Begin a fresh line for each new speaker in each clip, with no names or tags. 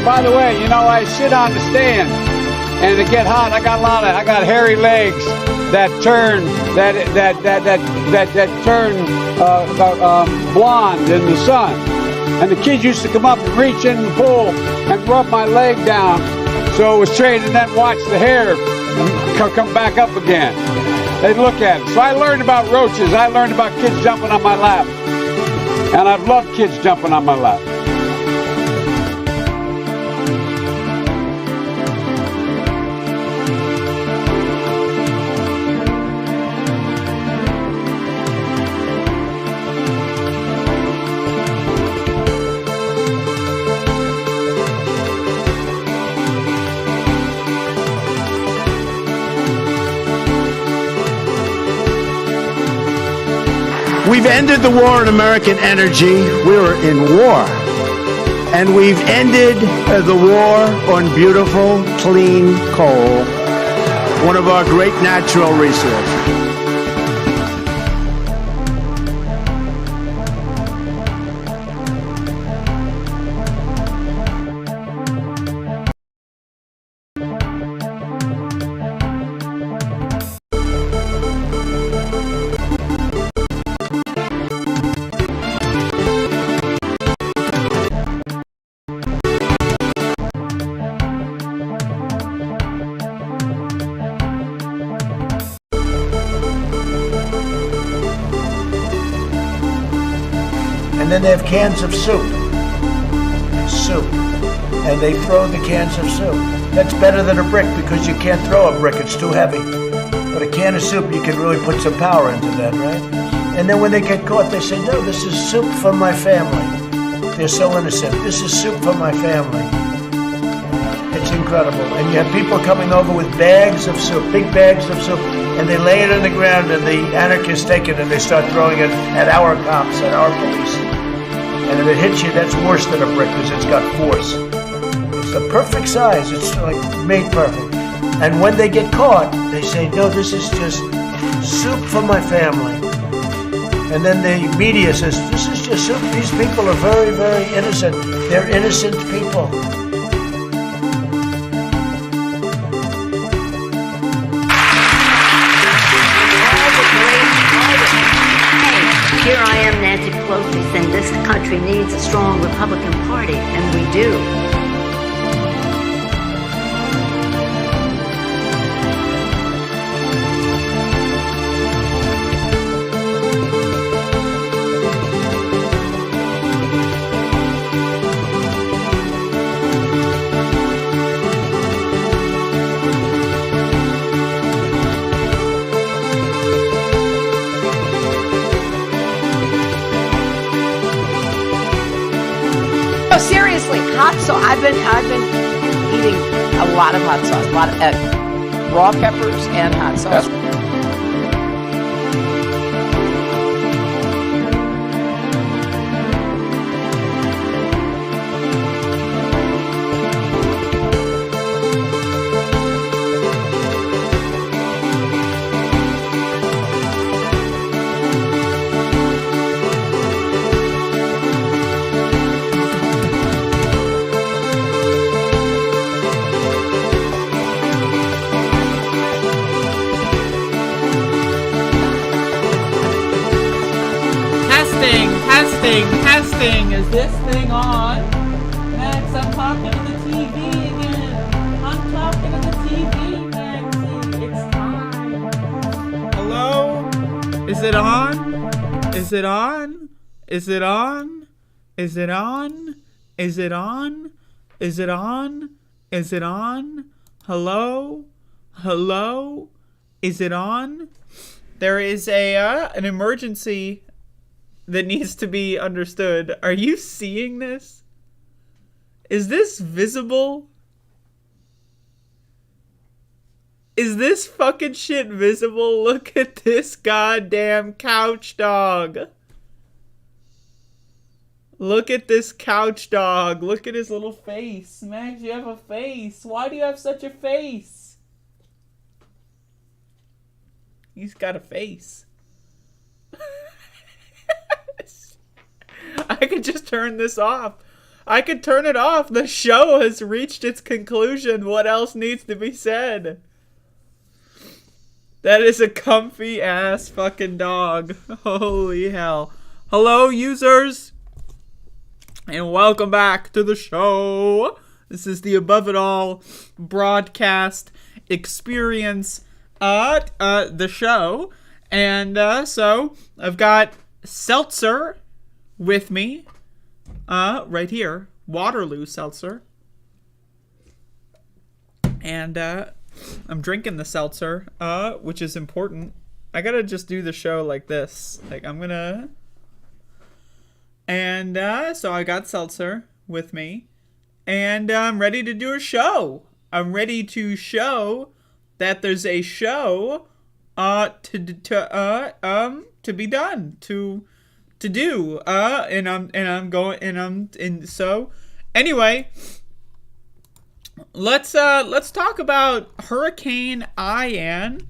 By the way, you know, I sit on the stand, and it get hot. I got hairy legs that turn blonde in the sun. And the kids used to come up and reach in the pool and rub my leg down, so it was straight, and then watch the hair come back up again. They'd look at it. So I learned about roaches. I learned about kids jumping on my lap, and I've loved kids jumping on my lap.
We've ended the war on American energy. We were in war. And we've ended the war on beautiful, clean coal, one of our great natural resources. And then they have cans of soup. And they throw the cans of soup. That's better than a brick because you can't throw a brick, it's too heavy. But a can of soup, you can really put some power into that, right? And then when they get caught, they say, no, this is soup for my family. They're so innocent. This is soup for my family. It's incredible. And you have people coming over with bags of soup, big bags of soup, and they lay it on the ground, and the anarchists take it and they start throwing it at our cops, at our police. And if it hits you, that's worse than a brick because it's got force. It's the perfect size. It's like made perfect. And when they get caught, they say, no, this is just soup for my family. And then the media says, this is just soup. These people are very, very innocent. They're innocent people.
Here I am, Nancy Pelosi, saying this country needs a strong Republican Party, and we do.
Seriously, hot sauce. I've been eating a lot of hot sauce, a lot of raw peppers and hot sauce.
Testing. Is this thing on? Max, I'm talking to the TV again. I'm talking to the TV, Maxie. It's time. Hello? Is it on? Is it on? Is it on? Is it on? Is it on? Is it on? Is it on? Hello? Hello? Is it on? There is an emergency that needs to be understood. Are you seeing this? Is this visible? Is this fucking shit visible? Look at this goddamn couch dog. Look at this couch dog. Look at his little face. Max, you have a face. Why do you have such a face? He's got a face. I could just turn this off. I could turn it off. The show has reached its conclusion. What else needs to be said? That is a comfy ass fucking dog. Holy hell. Hello, users, and welcome back to the show. This is the Above It All broadcast experience the show. And so I've got seltzer with me right here, Waterloo seltzer. And I'm drinking the seltzer, which is important. I gotta just do the show like this. Like, I'm gonna... And so I got seltzer with me. And I'm ready to do a show. I'm ready to show that there's a show to be done, to do. So anyway, let's talk about Hurricane Ian.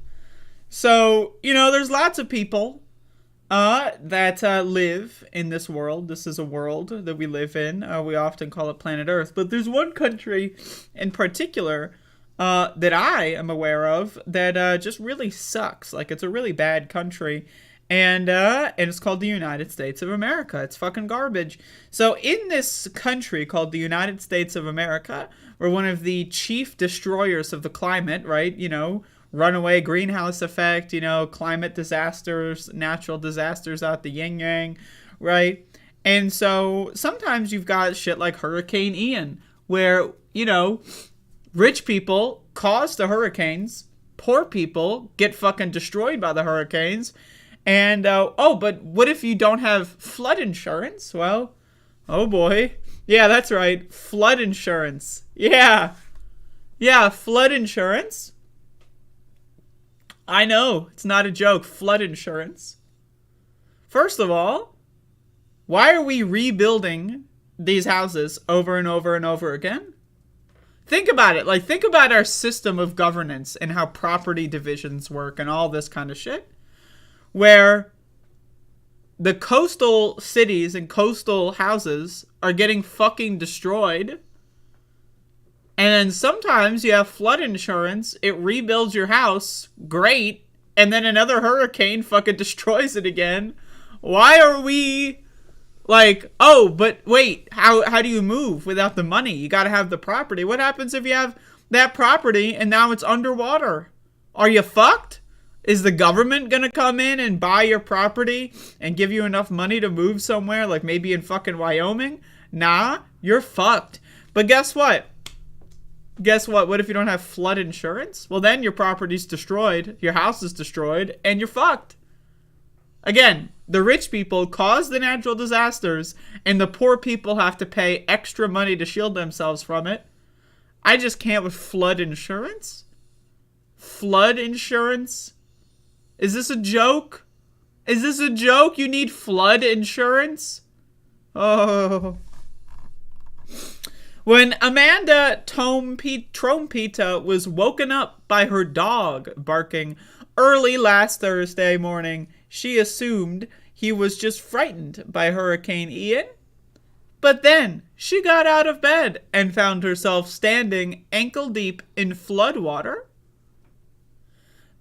So, there's lots of people that live in this world. This is a world that we live in. We often call it planet Earth. But there's one country in particular that I am aware of that just really sucks. Like, it's a really bad country. And it's called the United States of America. It's fucking garbage. So in this country called the United States of America, we're one of the chief destroyers of the climate, right? Runaway greenhouse effect, climate disasters, natural disasters out the yin-yang, right? And so sometimes you've got shit like Hurricane Ian, where, rich people cause the hurricanes, poor people get fucking destroyed by the hurricanes, and, but what if you don't have flood insurance? Well, oh boy. Yeah, that's right, flood insurance. Yeah, flood insurance. I know, it's not a joke. Flood insurance. First of all, why are we rebuilding these houses over and over and over again? Think about it. Think about our system of governance and how property divisions work and all this kind of shit. Where the coastal cities and coastal houses are getting fucking destroyed. And then sometimes you have flood insurance, it rebuilds your house, great, and then another hurricane fucking destroys it again. Why are we but wait, how do you move without the money? You gotta have the property. What happens if you have that property and now it's underwater? Are you fucked? Is the government gonna come in and buy your property and give you enough money to move somewhere, like maybe in fucking Wyoming? Nah, you're fucked. But guess what? What if you don't have flood insurance? Well, then your property's destroyed, your house is destroyed, and you're fucked. Again, the rich people cause the natural disasters, and the poor people have to pay extra money to shield themselves from it. I just can't with flood insurance. Flood insurance? Is this a joke? Is this a joke? You need flood insurance? Oh... When Amanda Trompita was woken up by her dog barking early last Thursday morning, she assumed he was just frightened by Hurricane Ian. But then she got out of bed and found herself standing ankle deep in floodwater.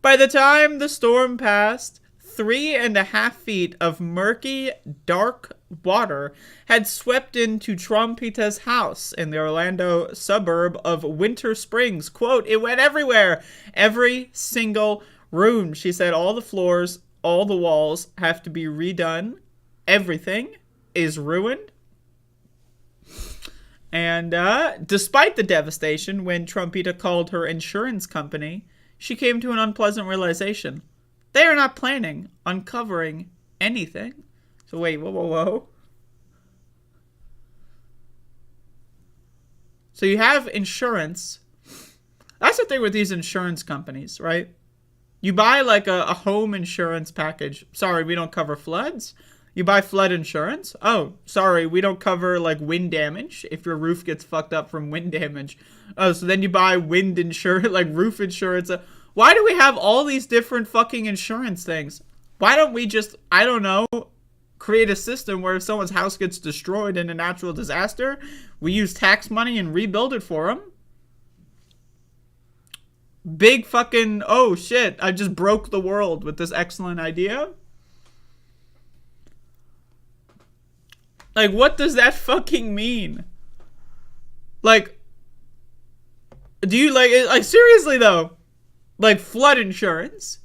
By the time the storm passed, 3.5 feet of murky, dark water had swept into Trompita's house in the Orlando suburb of Winter Springs. Quote, it went everywhere. Every single room. She said all the floors, all the walls have to be redone. Everything is ruined. And despite the devastation, when Trompita called her insurance company, she came to an unpleasant realization. They are not planning on covering anything. So wait, whoa. So you have insurance. That's the thing with these insurance companies, right? You buy like a home insurance package. Sorry, we don't cover floods. You buy flood insurance. Oh, sorry, we don't cover like wind damage if your roof gets fucked up from wind damage. Oh, so then you buy wind insurance, like roof insurance. Why do we have all these different fucking insurance things? Why don't we just, I don't know, create a system where if someone's house gets destroyed in a natural disaster, we use tax money and rebuild it for them. Big fucking, oh shit, I just broke the world with this excellent idea. Like, what does that fucking mean? Like, do you, like, seriously though, like, flood insurance?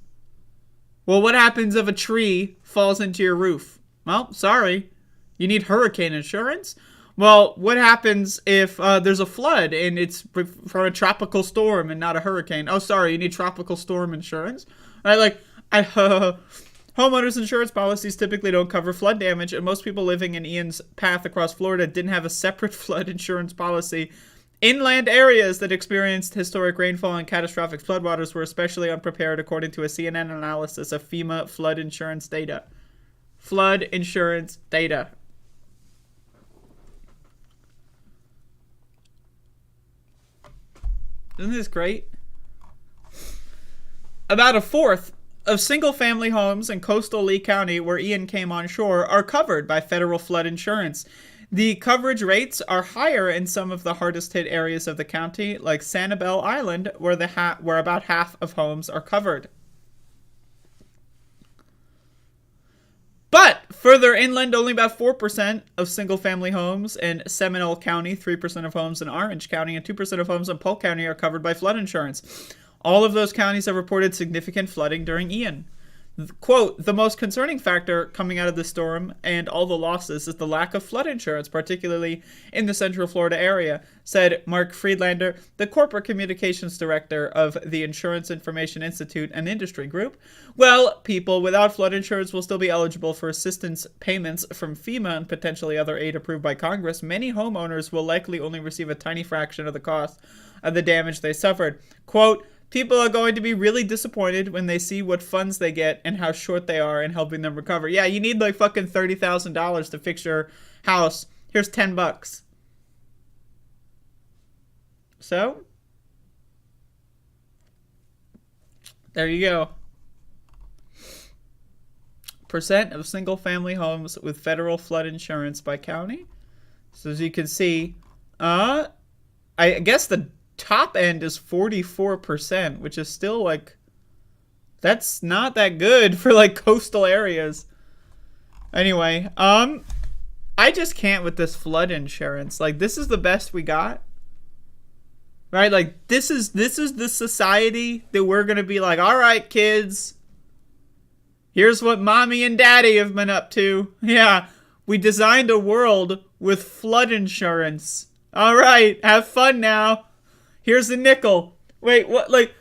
Well, what happens if a tree falls into your roof? Well, sorry, you need hurricane insurance. Well, what happens if there's a flood and it's from a tropical storm and not a hurricane? Oh, sorry, you need tropical storm insurance. Right? Like, homeowners insurance policies typically don't cover flood damage, and most people living in Ian's path across Florida didn't have a separate flood insurance policy. Inland areas that experienced historic rainfall and catastrophic floodwaters were especially unprepared, according to a CNN analysis of FEMA flood insurance data. Flood insurance data. Isn't this great? About a fourth of single-family homes in coastal Lee County, where Ian came on shore, are covered by federal flood insurance. The coverage rates are higher in some of the hardest-hit areas of the county, like Sanibel Island, where about half of homes are covered. But further inland, only about 4% of single-family homes in Seminole County, 3% of homes in Orange County, and 2% of homes in Polk County are covered by flood insurance. All of those counties have reported significant flooding during Ian. Quote, the most concerning factor coming out of the storm and all the losses is the lack of flood insurance, particularly in the Central Florida area, said Mark Friedlander, the corporate communications director of the Insurance Information Institute and Industry Group. Well, people without flood insurance will still be eligible for assistance payments from FEMA and potentially other aid approved by Congress. Many homeowners will likely only receive a tiny fraction of the cost of the damage they suffered. Quote, people are going to be really disappointed when they see what funds they get and how short they are in helping them recover. Yeah, you need like fucking $30,000 to fix your house. Here's $10. So, there you go. Percent of single-family homes with federal flood insurance by county. So as you can see, I guess the top end is 44%, which is still like, that's not that good for like coastal areas. Anyway, I just can't with this flood insurance. Like, this is the best we got, right? Like, this is the society that we're gonna be like, all right, kids, here's what mommy and daddy have been up to. Yeah, we designed a world with flood insurance. All right, have fun now. Here's a nickel. Wait, what? Like,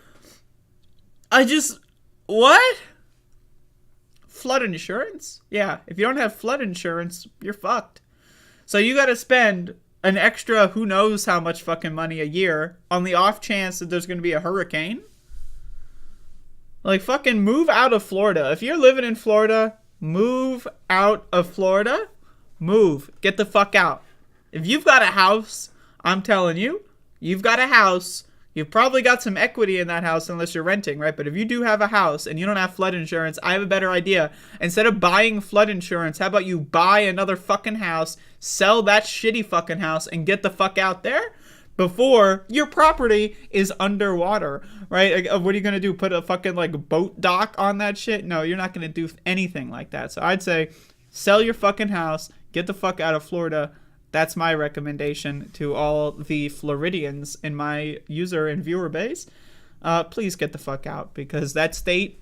what? Flood insurance? Yeah, if you don't have flood insurance, you're fucked. So you gotta spend an extra who knows how much fucking money a year on the off chance that there's gonna be a hurricane. Like, fucking move out of Florida. If you're living in Florida, move out of Florida. Move. Get the fuck out. If you've got a house, I'm telling you, you've got a house, you've probably got some equity in that house unless you're renting, right? But if you do have a house and you don't have flood insurance, I have a better idea. Instead of buying flood insurance, how about you buy another fucking house, sell that shitty fucking house, and get the fuck out there before your property is underwater, right? Like, what are you going to do? Put a fucking, like, boat dock on that shit? No, you're not going to do anything like that. So I'd say sell your fucking house, get the fuck out of Florida. That's my recommendation to all the Floridians in my user and viewer base. Please get the fuck out, because that state,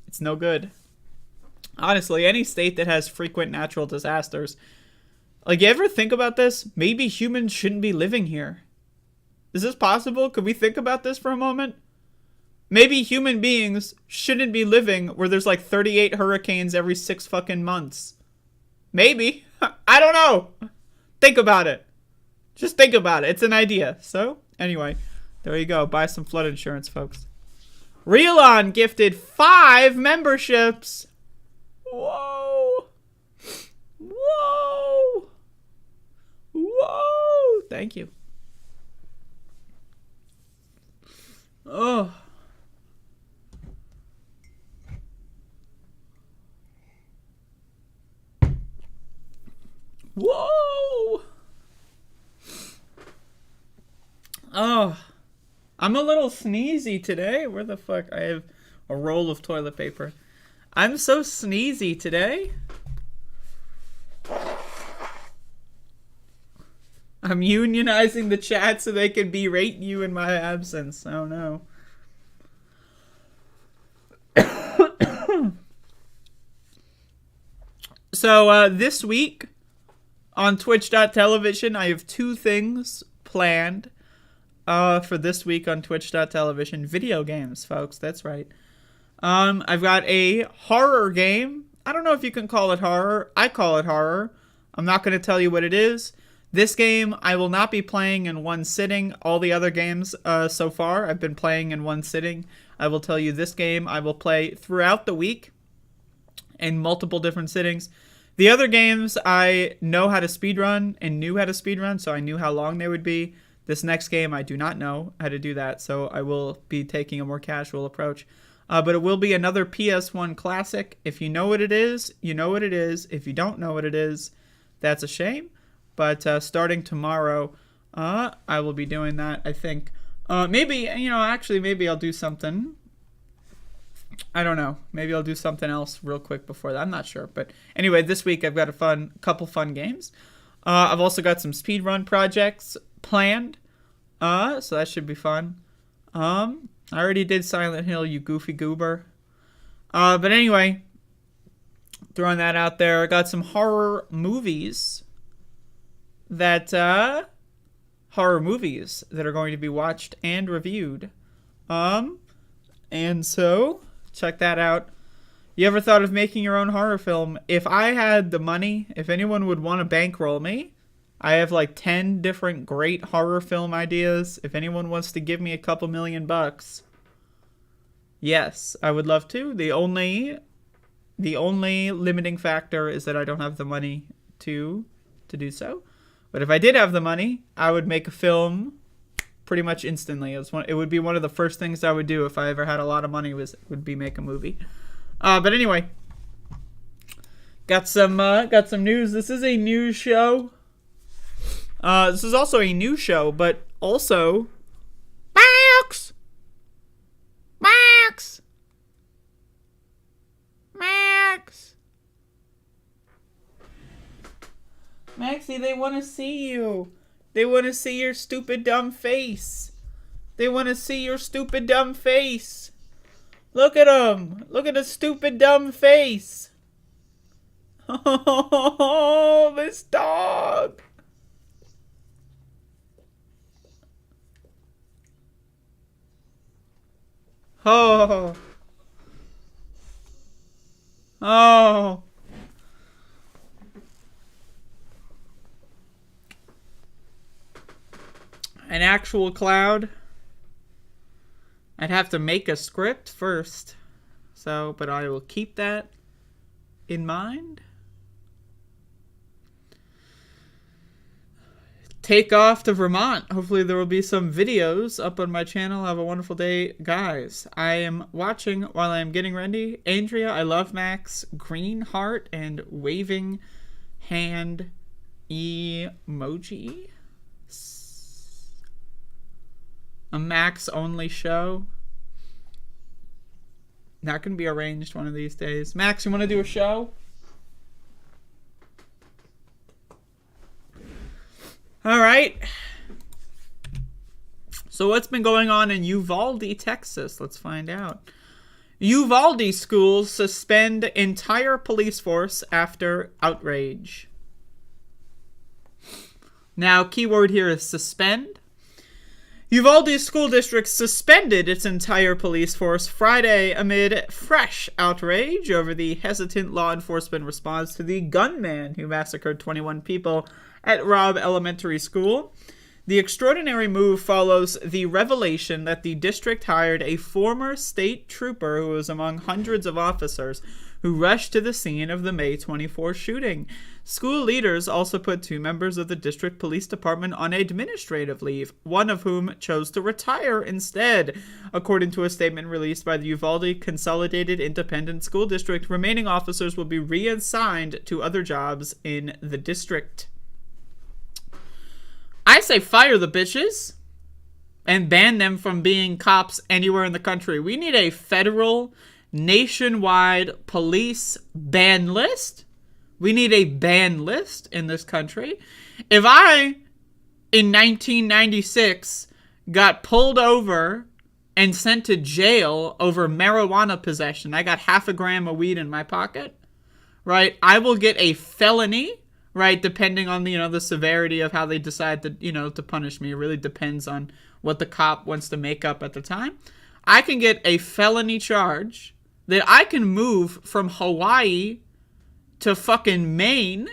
it's no good. Honestly, any state that has frequent natural disasters. Like, you ever think about this? Maybe humans shouldn't be living here. Is this possible? Could we think about this for a moment? Maybe human beings shouldn't be living where there's like 38 hurricanes every 6 fucking months. Maybe. I don't know. Think about it. Just think about it. It's an idea. So, anyway, there you go. Buy some flood insurance, folks. Relon gifted 5 memberships. Whoa. Whoa. Whoa. Thank you. Oh. Whoa! Oh, I'm a little sneezy today. Where the fuck? I have a roll of toilet paper. I'm so sneezy today. I'm unionizing the chat so they can berate you in my absence. Oh no. So this week on twitch.television, I have 2 things planned for this week on twitch.television. Video games, folks. That's right. I've got a horror game. I don't know if you can call it horror. I call it horror. I'm not going to tell you what it is. This game I will not be playing in one sitting. All the other games so far I've been playing in one sitting. I will tell you this game I will play throughout the week in multiple different sittings. The other games I know how to speedrun and knew how to speedrun, so I knew how long they would be. This next game I do not know how to do that, so I will be taking a more casual approach. But it will be another PS1 classic. If you know what it is, you know what it is. If you don't know what it is, that's a shame. But starting tomorrow, I will be doing that, I think. Maybe I'll do something. I don't know. Maybe I'll do something else real quick before that. I'm not sure. But anyway, this week I've got a couple fun games. I've also got some speedrun projects planned. So that should be fun. I already did Silent Hill, you goofy goober. But anyway, throwing that out there. I got some horror movies that are going to be watched and reviewed. And so check that out. You ever thought of making your own horror film? If I had the money, if anyone would want to bankroll me, I have like 10 different great horror film ideas. If anyone wants to give me a couple $1,000,000, yes, I would love to. The only limiting factor is that I don't have the money to do so. But if I did have the money, I would make a film pretty much instantly. It would be one of the first things I would do if I ever had a lot of money would be make a movie. But anyway, got some news. This is a news show. This is also a new show, but also Max. Maxie, they want to see you. They want to see your stupid dumb face. Look at him. Look at his stupid dumb face. Oh, this dog. Oh. An actual cloud. I'd have to make a script first. But I will keep that in mind. Take off to Vermont. Hopefully there will be some videos up on my channel. Have a wonderful day, guys. I am watching while I am getting ready. Andrea, I love Max, green heart, and waving hand emoji. A Max only show. That can be arranged one of these days. Max, you want to do a show? All right. So what's been going on in Uvalde, Texas? Let's find out. Uvalde schools suspend entire police force after outrage. Now, keyword here is suspend. Uvalde School District suspended its entire police force Friday amid fresh outrage over the hesitant law enforcement response to the gunman who massacred 21 people at Robb Elementary School. The extraordinary move follows the revelation that the district hired a former state trooper who was among hundreds of officers who rushed to the scene of the May 24 shooting. School leaders also put 2 members of the district police department on administrative leave, one of whom chose to retire instead. According to a statement released by the Uvalde Consolidated Independent School District, remaining officers will be reassigned to other jobs in the district. I say fire the bitches and ban them from being cops anywhere in the country. We need a federal, nationwide police ban list. We need a ban list in this country. If I, in 1996, got pulled over and sent to jail over marijuana possession, I got half a gram of weed in my pocket, right? I will get a felony, right? Depending on, the severity of how they decide to, to punish me. It really depends on what the cop wants to make up at the time. I can get a felony charge that I can move from Hawaii to fucking Maine,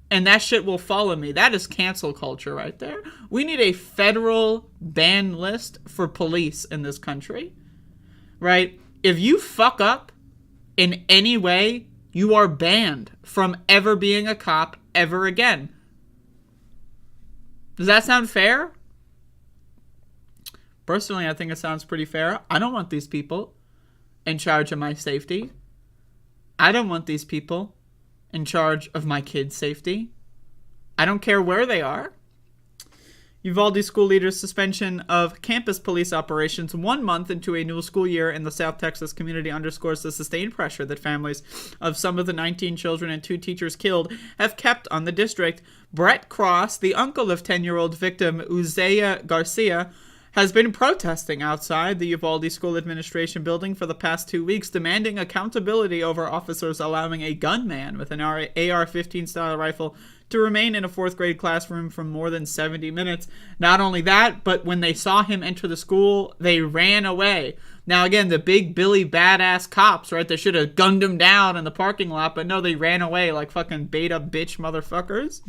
and that shit will follow me. That is cancel culture right there. We need a federal ban list for police in this country, right? If you fuck up in any way, you are banned from ever being a cop ever again. Does that sound fair? Personally, I think it sounds pretty fair. I don't want these people in charge of my safety. I don't want these people in charge of my kids' safety. I don't care where they are. Uvalde school leaders' suspension of campus police operations 1 month into a new school year in the South Texas community underscores the sustained pressure that families of some of the 19 children and 2 teachers killed have kept on the district. Brett Cross, the uncle of 10-year-old victim Uzaya Garcia, has been protesting outside the Uvalde School Administration building for the past 2 weeks, demanding accountability over officers allowing a gunman with an AR-15 style rifle to remain in a 4th grade classroom for more than 70 minutes. Not only that, but when they saw him enter the school, they ran away. Now again, the big Billy badass cops, right? They should have gunned him down in the parking lot, but no, they ran away like fucking beta bitch motherfuckers.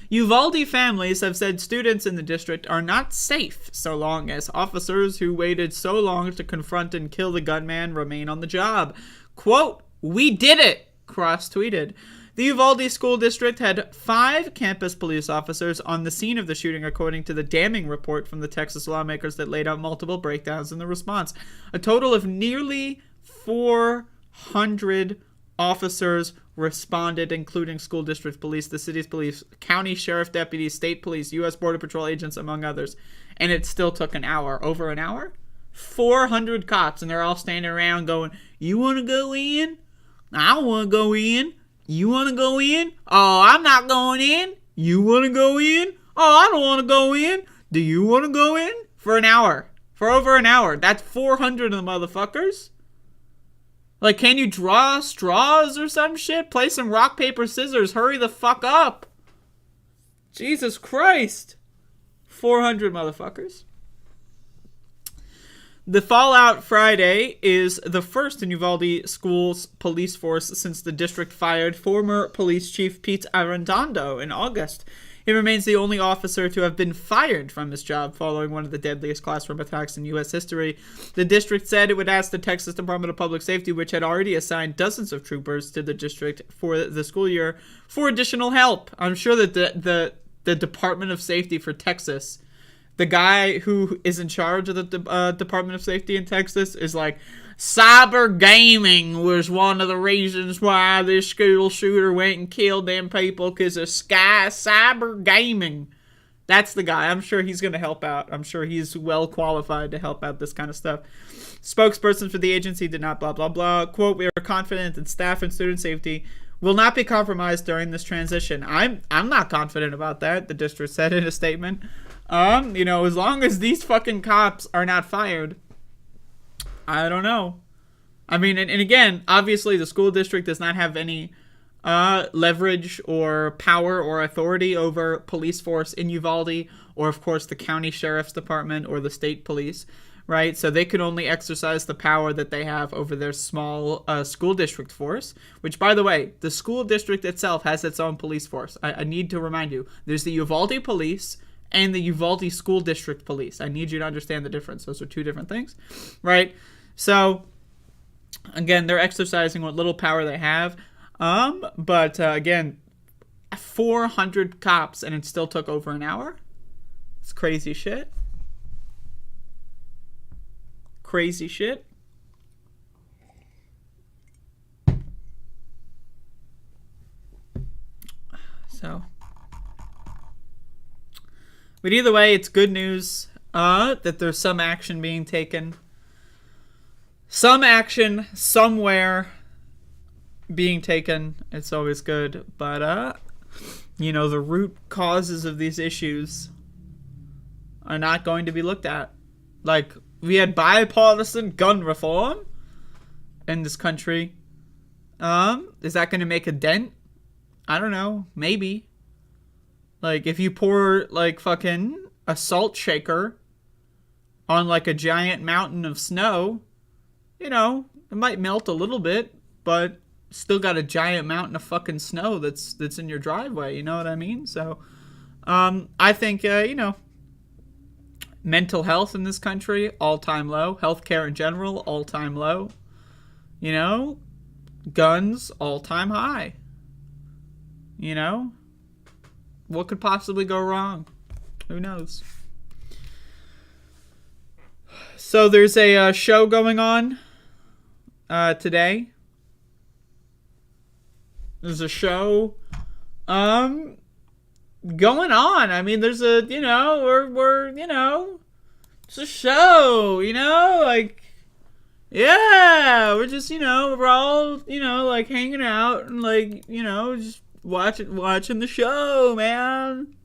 Uvalde families have said students in the district are not safe so long as officers who waited so long to confront and kill the gunman remain on the job. Quote, "We did it," Cross tweeted. The Uvalde School District had 5 campus police officers on the scene of the shooting, according to the damning report from the Texas lawmakers that laid out multiple breakdowns in the response. A total of nearly 400 officers responded, including school district police, the city's police, county sheriff deputies, state police, U.S. Border Patrol agents, among others. And it still took an hour. Over an hour? 400 cops, and they're all standing around going, "You want to go in? I want to go in. You want to go in? Oh, I'm not going in. You want to go in? Oh, I don't want to go in. Do you want to go in?" For an hour. For over an hour. That's 400 of the motherfuckers. Like, can you draw straws or some shit? Play some rock, paper, scissors. Hurry the fuck up. Jesus Christ. 400 motherfuckers. The Fallout Friday is the first in Uvalde School's police force since the district fired former police chief Pete Arredondo in August. He remains the only officer to have been fired from his job following one of the deadliest classroom attacks in U.S. history. The district said it would ask the Texas Department of Public Safety, which had already assigned dozens of troopers to the district for the school year, for additional help. I'm sure that the Department of Safety for Texas, the guy who is in charge of the Department of Safety in Texas, is like, cyber gaming was one of the reasons why this school shooter went and killed them people, because of cyber gaming. That's the guy. I'm sure he's going to help out. I'm sure he's well qualified to help out this kind of stuff. Spokesperson for the agency did not blah, blah, blah. Quote, "We are confident that staff and student safety will not be compromised during this transition." I'm not confident about that, the district said in a statement. As long as these fucking cops are not fired, I don't know. I mean, and again, obviously the school district does not have any leverage or power or authority over police force in Uvalde, or of course the county sheriff's department or the state police, right? So they can only exercise the power that they have over their small school district force, which, by the way, the school district itself has its own police force. I need to remind you, there's the Uvalde police and the Uvalde School District Police. I need you to understand the difference. Those are 2 different things, right? So, again, they're exercising what little power they have. But again, 400 cops, and it still took over an hour. It's crazy shit. Crazy shit. So, But either way, it's good news that there's some action being taken. Some action somewhere being taken. It's always good. But, the root causes of these issues are not going to be looked at. Like, we had bipartisan gun reform in this country. Is that going to make a dent? I don't know. Maybe. Like, if you pour, like, fucking a salt shaker on, like, a giant mountain of snow, it might melt a little bit, but still got a giant mountain of fucking snow that's in your driveway. You know what I mean? So, I think, mental health in this country, all-time low. Healthcare in general, all-time low. Guns, all-time high. What could possibly go wrong? Who knows? So there's a show going on today. There's a show going on. I mean, there's a, it's a show, like, yeah, we're just, we're all, like, hanging out and, like, just watching the show, man.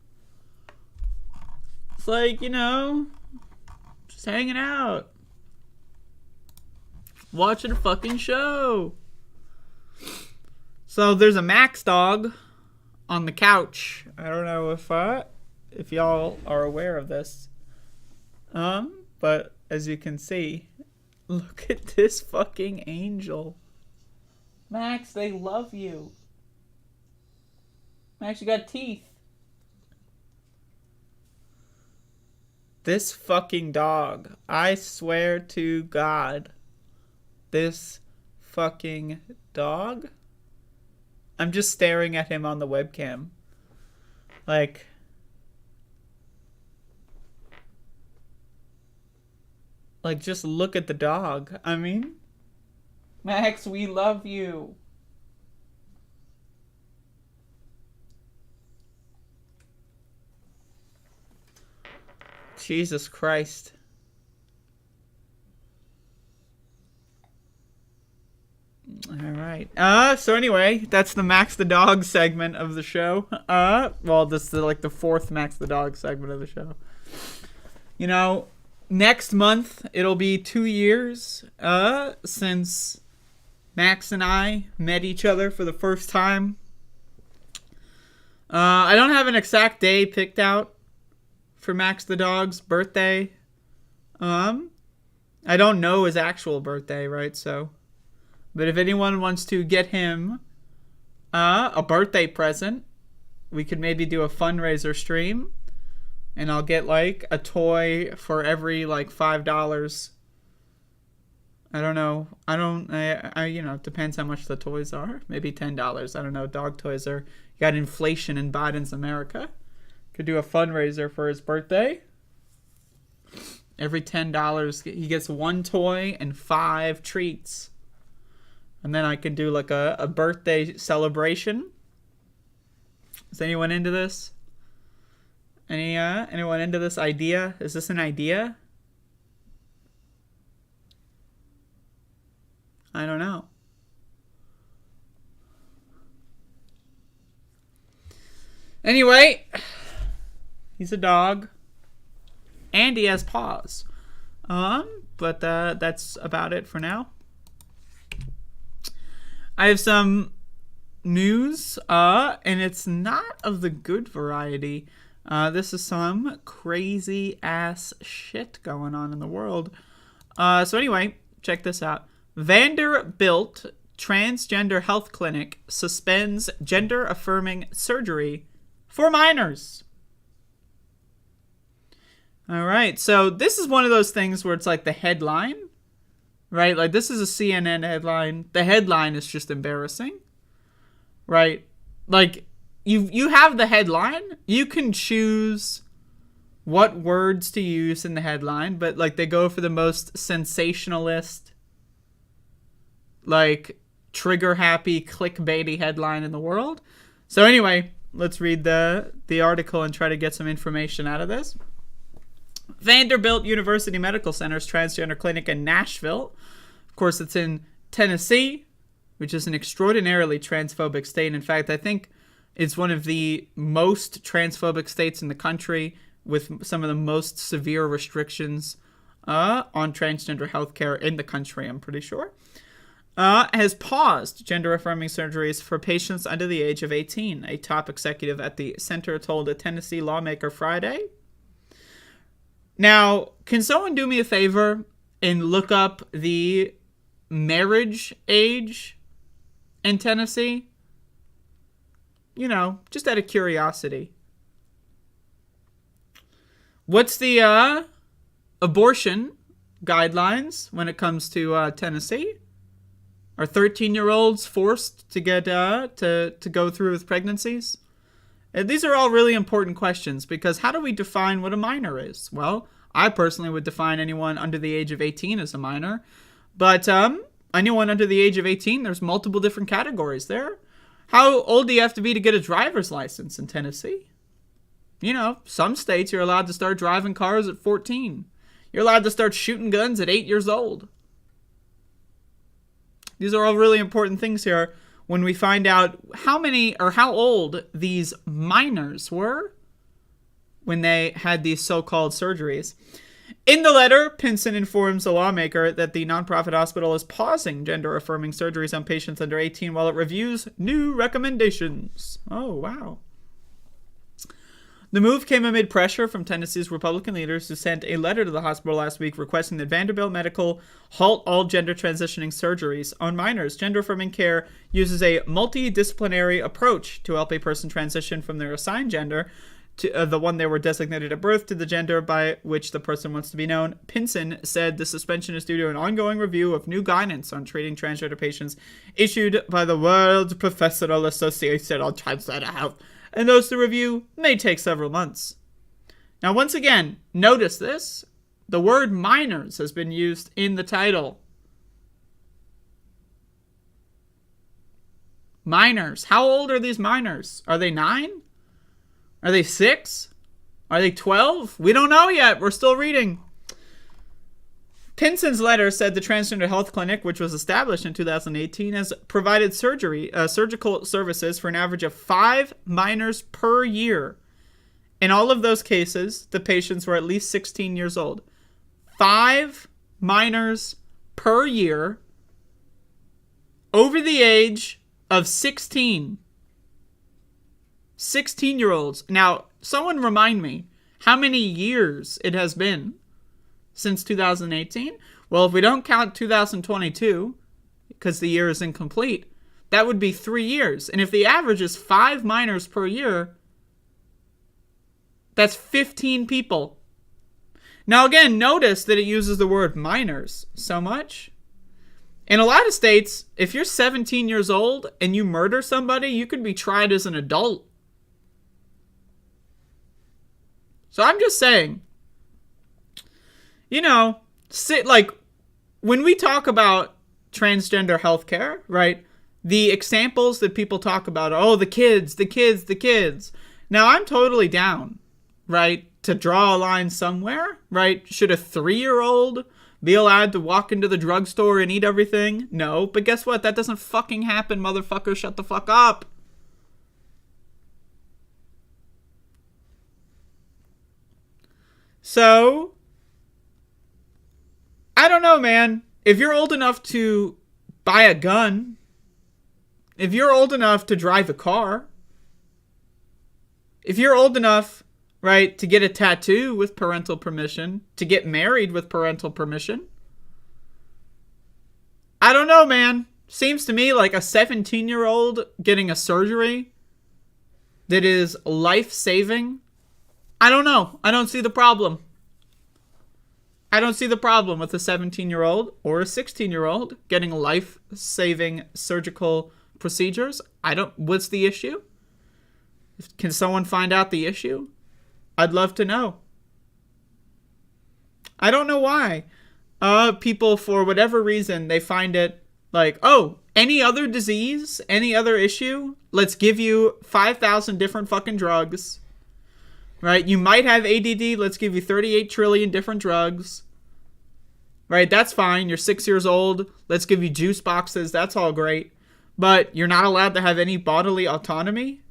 It's like, just hanging out. Watching a fucking show. So there's a Max dog on the couch. I don't know if y'all are aware of this. But as you can see, look at this fucking angel. Max, they love you. Max, you got teeth. This fucking dog. I swear to God. This fucking dog. I'm just staring at him on the webcam. Like, just look at the dog. I mean, Max, we love you. Jesus Christ. All right. So anyway, that's the Max the Dog segment of the show. Well, this is like the fourth Max the Dog segment of the show. Next month, it'll be 2 years since Max and I met each other for the first time. I don't have an exact day picked out for Max the Dog's birthday. I don't know his actual birthday, right? So, but if anyone wants to get him a birthday present, we could maybe do a fundraiser stream. And I'll get, like, a toy for every, like, $5. I don't know. It depends how much the toys are. Maybe $10. I don't know. Dog toys you got inflation in Biden's America. Could do a fundraiser for his birthday. Every $10, he gets 1 toy and 5 treats. And then I can do, like, a birthday celebration. Is anyone into this? Anyone into this idea? Is this an idea? I don't know. Anyway, he's a dog, and he has paws. But that's about it for now. I have some news, and it's not of the good variety. This is some crazy ass shit going on in the world. So anyway, check this out. Vanderbilt Transgender Health Clinic suspends gender affirming surgery for minors. All right. So this is one of those things where it's like the headline, right? Like this is a CNN headline. The headline is just embarrassing, right? Like, You have the headline. You can choose what words to use in the headline, but like they go for the most sensationalist, like trigger happy, clickbaity headline in the world. So anyway, let's read the article and try to get some information out of this. Vanderbilt University Medical Center's transgender clinic in Nashville. Of course, it's in Tennessee, which is an extraordinarily transphobic state. In fact, I think it's one of the most transphobic states in the country, with some of the most severe restrictions on transgender healthcare in the country, I'm pretty sure. Has paused gender-affirming surgeries for patients under the age of 18. A top executive at the center told a Tennessee lawmaker Friday. Now, can someone do me a favor and look up the marriage age in Tennessee? You know, just out of curiosity. What's the abortion guidelines when it comes to Tennessee? Are 13-year-olds forced to get to go through with pregnancies? And these are all really important questions, because how do we define what a minor is? Well, I personally would define anyone under the age of 18 as a minor. But anyone under the age of 18, there's multiple different categories there. How old do you have to be to get a driver's license in Tennessee? You know, some states you're allowed to start driving cars at 14. You're allowed to start shooting guns at 8 years old. These are all really important things here when we find out how many or how old these minors were when they had these so-called surgeries. In the letter, Pinson informs a lawmaker that the nonprofit hospital is pausing gender-affirming surgeries on patients under 18 while it reviews new recommendations. Oh, wow. The move came amid pressure from Tennessee's Republican leaders, who sent a letter to the hospital last week requesting that Vanderbilt Medical halt all gender transitioning surgeries on minors. Gender-affirming care uses a multidisciplinary approach to help a person transition from their assigned gender to the one they were designated at birth to the gender by which the person wants to be known. Pinson said the suspension is due to an ongoing review of new guidance on treating transgender patients issued by the World Professional Association on Transgender Health, and those to review may take several months. Now, once again, notice this. The word minors has been used in the title. Minors. How old are these minors? Are they 9? Are they 6? Are they 12? We don't know yet. We're still reading. Pinson's letter said the Transgender Health Clinic, which was established in 2018, has provided surgical services for an average of 5 minors per year. In all of those cases, the patients were at least 16 years old. 5 minors per year over the age of 16. 16-year-olds. Now, someone remind me how many years it has been since 2018? Well, if we don't count 2022, because the year is incomplete, that would be 3 years. And if the average is 5 minors per year, that's 15 people. Now, again, notice that it uses the word minors so much. In a lot of states, if you're 17 years old and you murder somebody, you could be tried as an adult. So I'm just saying, you know, when we talk about transgender healthcare, right, the examples that people talk about, oh, the kids. Now, I'm totally down, right, to draw a line somewhere, right? Should a 3-year-old be allowed to walk into the drugstore and eat everything? No, but guess what? That doesn't fucking happen, motherfucker. Shut the fuck up. So, I don't know, man. If you're old enough to buy a gun, if you're old enough to drive a car, if you're old enough, right, to get a tattoo with parental permission, to get married with parental permission, I don't know, man. Seems to me like a 17-year-old getting a surgery that is life-saving. I don't know. I don't see the problem. I don't see the problem with a 17-year-old or a 16-year-old getting life-saving surgical procedures. What's the issue? Can someone find out the issue? I'd love to know. I don't know why. People, for whatever reason, they find it like, oh, Any other disease, any other issue, let's give you 5,000 different fucking drugs. Right? You might have ADD, let's give you 38 trillion different drugs. Right? That's fine. You're 6 years old. Let's give you juice boxes. That's all great. But you're not allowed to have any bodily autonomy?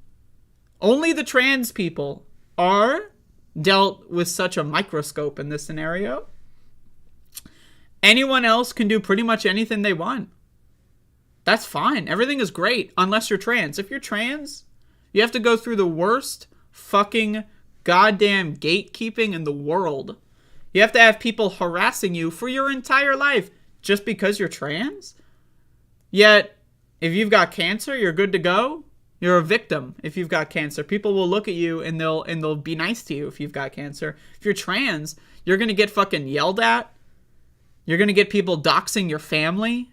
Only the trans people are dealt with such a microscope in this scenario. Anyone else can do pretty much anything they want. That's fine. Everything is great unless you're trans. If you're trans, you have to go through the worst fucking goddamn gatekeeping in the world. You have to have people harassing you for your entire life just because you're trans. Yet, if you've got cancer, you're good to go. You're a victim if you've got cancer. People will look at you and they'll be nice to you if you've got cancer. If you're trans, you're going to get fucking yelled at. You're going to get people doxing your family.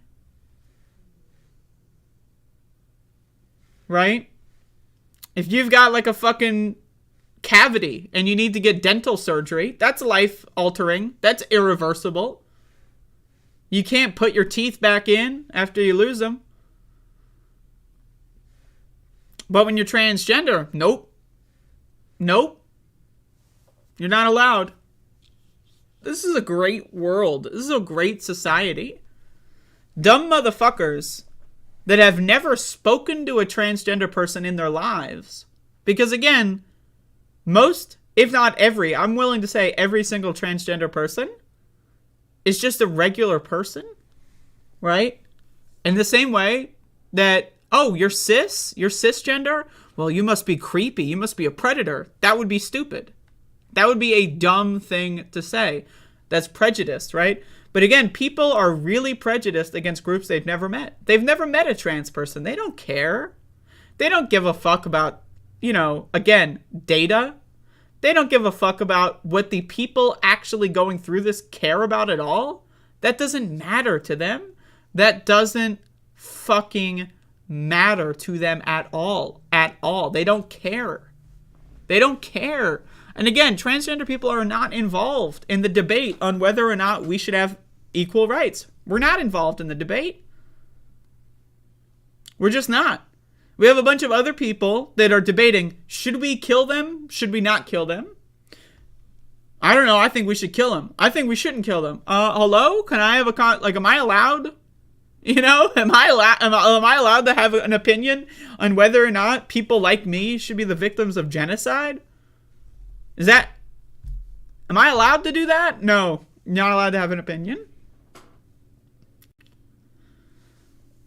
Right? If you've got like a fucking cavity and you need to get dental surgery, that's life altering. That's irreversible. You can't put your teeth back in after you lose them. But when you're transgender, nope. Nope. You're not allowed. This is a great world. This is a great society. Dumb motherfuckers that have never spoken to a transgender person in their lives. Because again, most, if not every, I'm willing to say every single transgender person is just a regular person, right? In the same way that, oh, you're cisgender? Well, you must be creepy. You must be a predator. That would be stupid. That would be a dumb thing to say. That's prejudiced, right? But again, people are really prejudiced against groups they've never met. They've never met a trans person. They don't care. They don't give a fuck about, again, data. They don't give a fuck about what the people actually going through this care about at all. That doesn't matter to them. That doesn't fucking matter to them at all. At all. They don't care. They don't care. And again, transgender people are not involved in the debate on whether or not we should have equal rights. We're not involved in the debate. We're just not. We have a bunch of other people that are debating, should we kill them? Should we not kill them? I don't know. I think we should kill them. I think we shouldn't kill them. Hello? Can I have am I allowed? Am I allowed to have an opinion on whether or not people like me should be the victims of genocide? Am I allowed to do that? No, not allowed to have an opinion.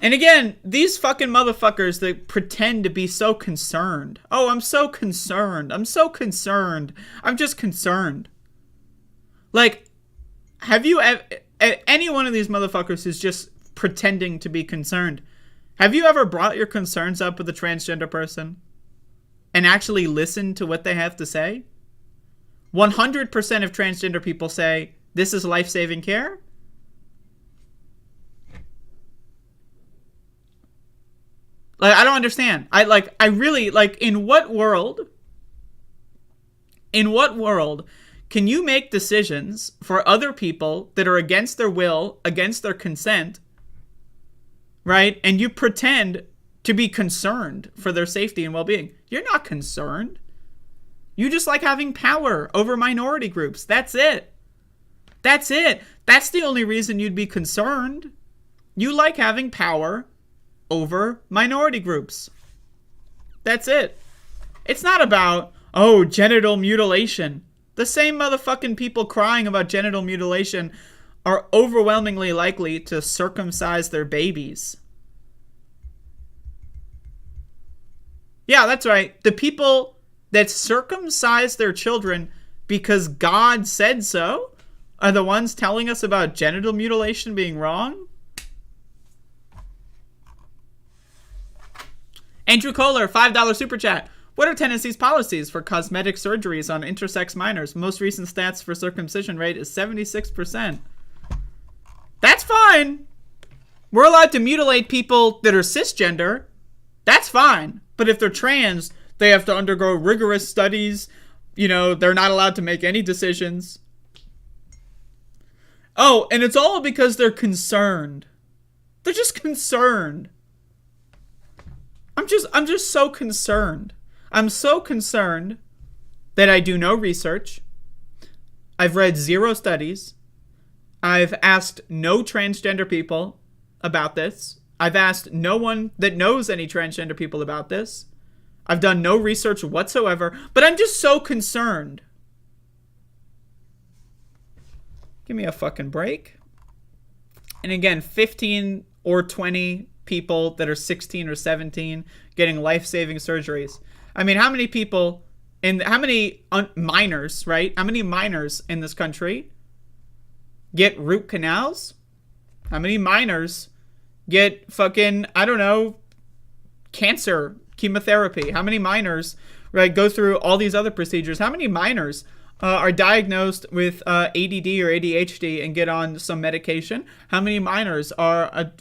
And again, these fucking motherfuckers that pretend to be so concerned. Oh, I'm so concerned. I'm so concerned. I'm just concerned. Like, have you, any one of these motherfuckers who's just pretending to be concerned, have you ever brought your concerns up with a transgender person and actually listened to what they have to say? 100% of transgender people say, this is life-saving care. Like, I don't understand. I really, in what world can you make decisions for other people that are against their will, against their consent, right? And you pretend to be concerned for their safety and well-being. You're not concerned. You just like having power over minority groups. That's it. That's it. That's the only reason you'd be concerned. You like having power over minority groups. That's it. It's not about, oh, genital mutilation. The same motherfucking people crying about genital mutilation are overwhelmingly likely to circumcise their babies. Yeah, that's right. The people that circumcise their children because God said so are the ones telling us about genital mutilation being wrong. Andrew Kohler, $5 super chat. What are Tennessee's policies for cosmetic surgeries on intersex minors? Most recent stats for circumcision rate is 76%. That's fine. We're allowed to mutilate people that are cisgender. That's fine. But if they're trans, they have to undergo rigorous studies. They're not allowed to make any decisions. Oh, and it's all because they're concerned. They're just concerned. I'm just so concerned. I'm so concerned that I do no research. I've read 0 studies. I've asked no transgender people about this. I've asked no one that knows any transgender people about this. I've done no research whatsoever, but I'm just so concerned. Give me a fucking break. And again, 15 or 20 people that are 16 or 17 getting life-saving surgeries. I mean, how many people and how many minors, right? How many minors in this country get root canals? How many minors get fucking, I don't know, cancer, chemotherapy? How many minors, right, go through all these other procedures? How many minors are diagnosed with ADD or ADHD and get on some medication? How many minors are,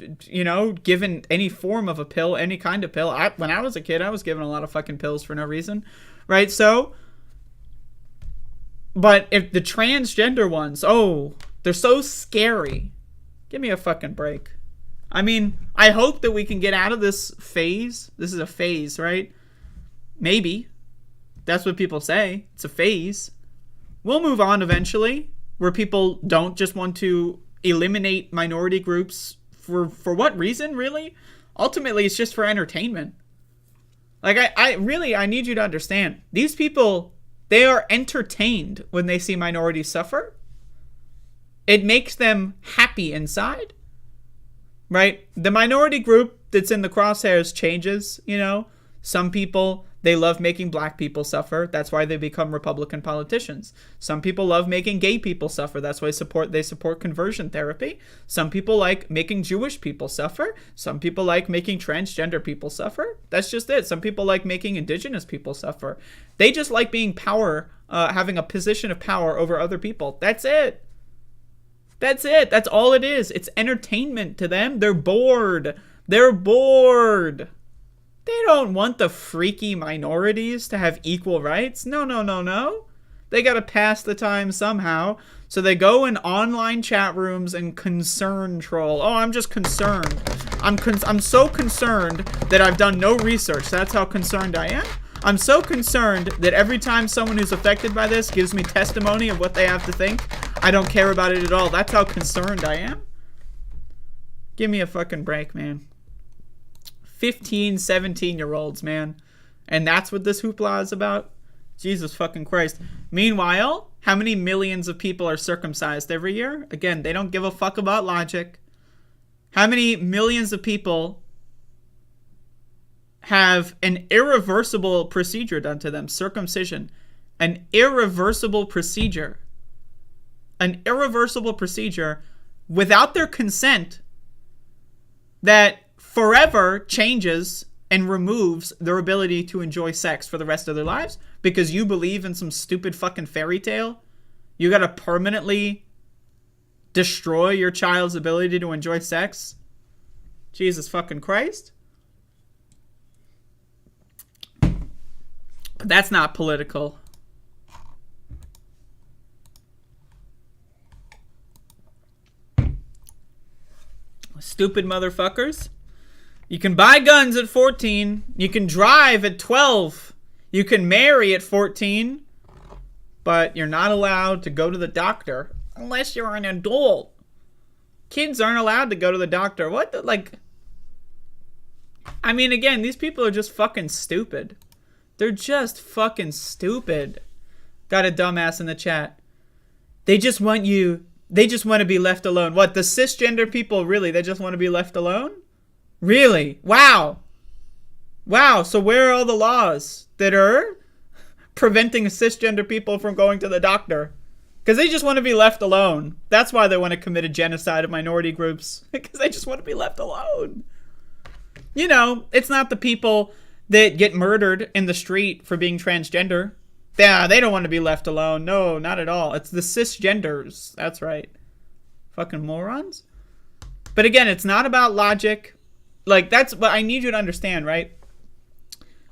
given any form of a pill, any kind of pill? When I was a kid, I was given a lot of fucking pills for no reason, right? So, but if the transgender ones, they're so scary. Give me a fucking break. I mean, I hope that we can get out of this phase. This is a phase, right? Maybe. That's what people say. It's a phase. We'll move on eventually, where people don't just want to eliminate minority groups for what reason, really? Ultimately, it's just for entertainment. Like, I need you to understand. These people, they are entertained when they see minorities suffer. It makes them happy inside, right? The minority group that's in the crosshairs changes, Some people, they love making black people suffer. That's why they become Republican politicians. Some people love making gay people suffer. That's why they support conversion therapy. Some people like making Jewish people suffer. Some people like making transgender people suffer. That's just it. Some people like making indigenous people suffer. They just like being having a position of power over other people. That's it. That's it. That's all it is. It's entertainment to them. They're bored. They're bored. They don't want the freaky minorities to have equal rights. No. They got to pass the time somehow. So they go in online chat rooms and concern troll. I'm just concerned. I'm so concerned that I've done no research. That's how concerned I am. I'm so concerned that every time someone who's affected by this gives me testimony of what they have to think, I don't care about it at all. That's how concerned I am. Give me a fucking break, man. 15, 17-year-olds, man. And that's what this hoopla is about? Jesus fucking Christ. Meanwhile, how many millions of people are circumcised every year? Again, they don't give a fuck about logic. How many millions of people have an irreversible procedure done to them? Circumcision. An irreversible procedure. An irreversible procedure without their consent that forever changes and removes their ability to enjoy sex for the rest of their lives because you believe in some stupid fucking fairy tale. You gotta permanently destroy your child's ability to enjoy sex. Jesus fucking Christ. But that's not political. Stupid motherfuckers. You can buy guns at 14. You can drive at 12. You can marry at 14. But you're not allowed to go to the doctor unless you're an adult. Kids aren't allowed to go to the doctor. What the, I mean, again, these people are just fucking stupid. They're just fucking stupid. Got a dumbass in the chat. They just want to be left alone. What, the cisgender people, really, they just want to be left alone? Really? Wow. So where are all the laws that are preventing cisgender people from going to the doctor? Because they just want to be left alone. That's why they want to commit a genocide of minority groups. Because they just want to be left alone. It's not the people that get murdered in the street for being transgender. Yeah, they don't want to be left alone. No, not at all. It's the cisgenders. That's right. Fucking morons. But again, it's not about logic. That's what I need you to understand, right?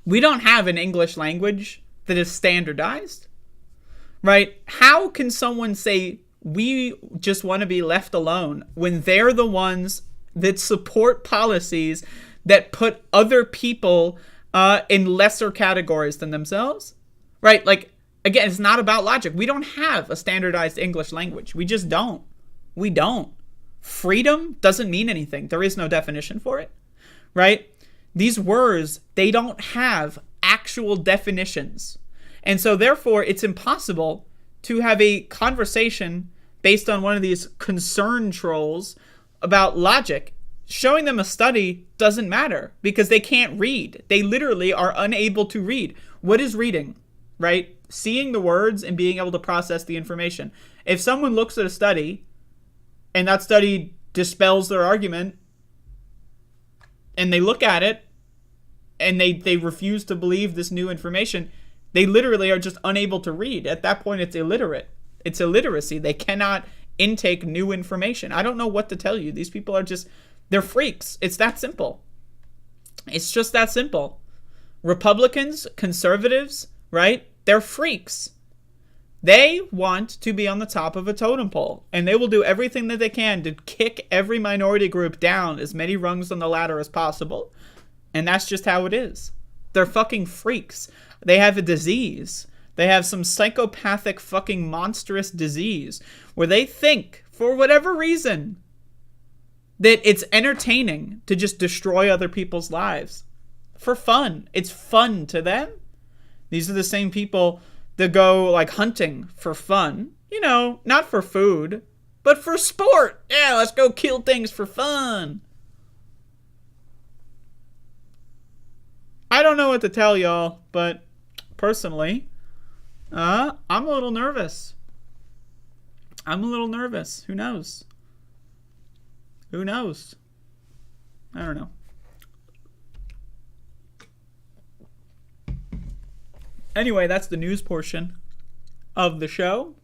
We don't have an English language that is standardized, right? How can someone say we just want to be left alone when they're the ones that support policies that put other people in lesser categories than themselves, right? Like, again, it's not about logic. We don't have a standardized English language. We just don't. We don't. Freedom doesn't mean anything. There is no definition for it, right? These words, they don't have actual definitions. And so therefore, it's impossible to have a conversation based on one of these concern trolls about logic. Showing them a study doesn't matter because they can't read. They literally are unable to read. What is reading, right? Seeing the words and being able to process the information. If someone looks at a study and that study dispels their argument and they look at it and they refuse to believe this new information, they literally are just unable to read. At that point, it's illiterate. It's illiteracy. They cannot intake new information. I don't know what to tell you. These people are just, they're freaks. It's that simple. It's just that simple. Republicans, conservatives, right? They're freaks. They want to be on the top of a totem pole, and they will do everything that they can to kick every minority group down as many rungs on the ladder as possible. And that's just how it is. They're fucking freaks. They have a disease. They have some psychopathic fucking monstrous disease where they think, for whatever reason, that it's entertaining to just destroy other people's lives for fun. It's fun to them. These are the same people that go like hunting for fun, you know, not for food, but for sport. Yeah, let's go kill things for fun. I don't know what to tell y'all, but personally, I'm a little nervous. I'm a little nervous. Who knows? Who knows? I don't know. Anyway, that's the news portion of the show.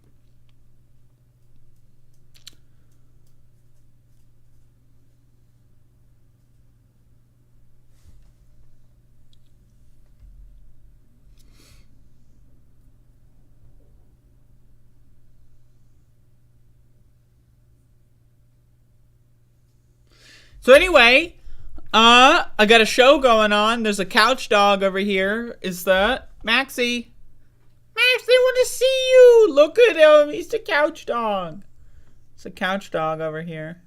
So anyway, I got a show going on. There's a Couchdog over here. Is that Maxie? Max, they want to see you. Look at him. He's the Couchdog. It's a Couchdog over here.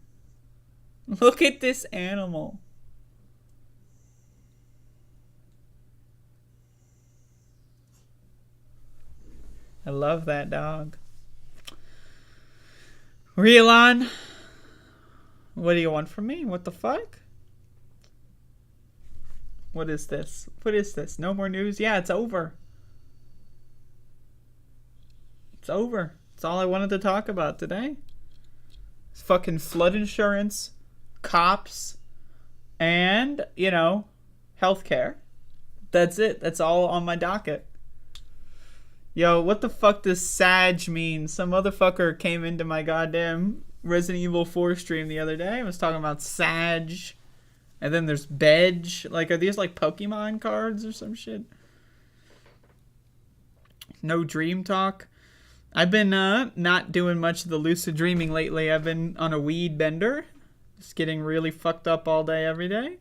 Look at this animal. I love that dog. Rielon, what do you want from me? What the fuck? What is this? What is this? No more news? Yeah, it's over. It's over. It's all I wanted to talk about today. It's fucking flood insurance, cops, and, you know, healthcare. That's it. That's all on my docket. Yo, what the fuck does Sag mean? Some motherfucker came into my goddamn Resident Evil 4 stream the other day and was talking about Sag. And then there's Bedge. Like, are these like Pokemon cards or some shit? No dream talk. I've been not doing much of the lucid dreaming lately. I've been on a weed bender. Just getting really fucked up all day, every day.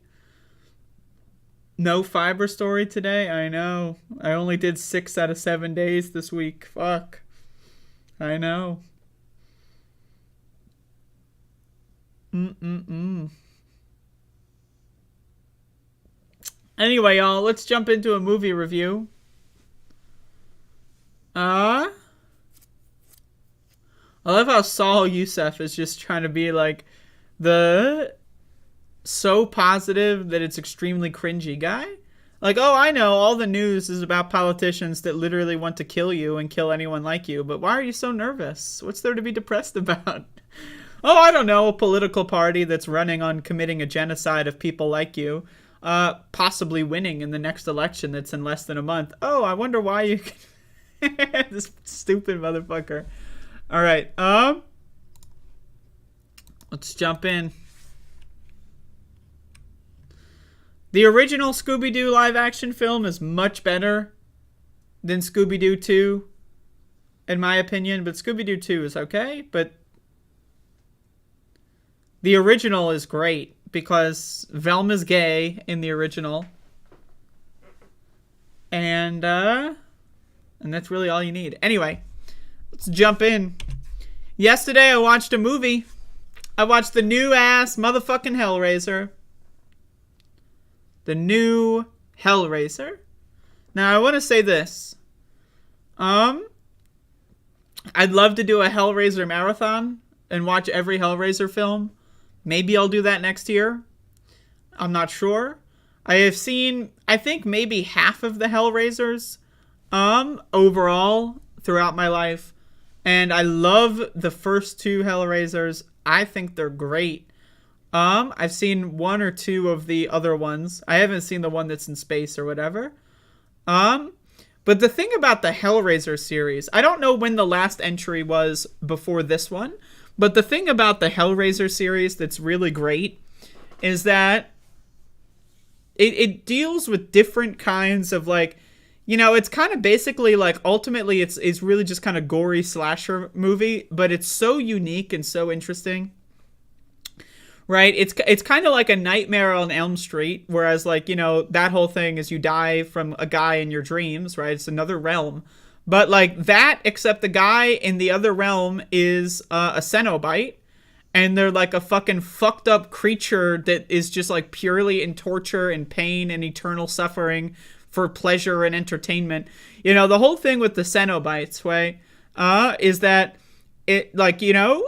No fiber story today. I know. I only did 6 out of 7 days this week. Fuck. I know. Anyway, y'all, let's jump into a movie review. I love how Saul Youssef is just trying to be like the so positive that it's extremely cringy guy. Like, oh, I know all the news is about politicians that literally want to kill you and kill anyone like you, but why are you so nervous? What's there to be depressed about? Oh, I don't know, a political party that's running on committing a genocide of people like you, possibly winning in the next election that's in less than a month. Oh, I wonder why you can... This stupid motherfucker. All right, let's jump in. The original Scooby-Doo live-action film is much better than Scooby-Doo 2, in my opinion. But Scooby-Doo 2 is okay. But The original is great because Velma's gay in the original. And that's really all you need. Anyway, let's jump in. Yesterday I watched a movie. I watched the new ass motherfucking Hellraiser. The new Hellraiser. Now I want to say this. I'd love to do a Hellraiser marathon and watch every Hellraiser film. Maybe I'll do that next year. I'm not sure. I have seen, I think, maybe half of the Hellraisers overall throughout my life. And I love the first two Hellraisers. I think they're great. I've seen one or two of the other ones. I haven't seen the one that's in space or whatever. But the thing about the Hellraiser series, I don't know when the last entry was before this one, but the thing about the Hellraiser series that's really great is that it deals with different kinds of, like, you know, it's kind of basically like, ultimately it's really just kind of gory slasher movie, but it's so unique and so interesting. Right? It's kind of like a Nightmare on Elm Street, whereas, like, you know, that whole thing is you die from a guy in your dreams, right? It's another realm. But like that, except the guy in the other realm is a Cenobite, and they're like a fucking fucked up creature that is just like purely in torture and pain and eternal suffering for pleasure and entertainment. You know, the whole thing with the Cenobites, way, is that it, like, you know,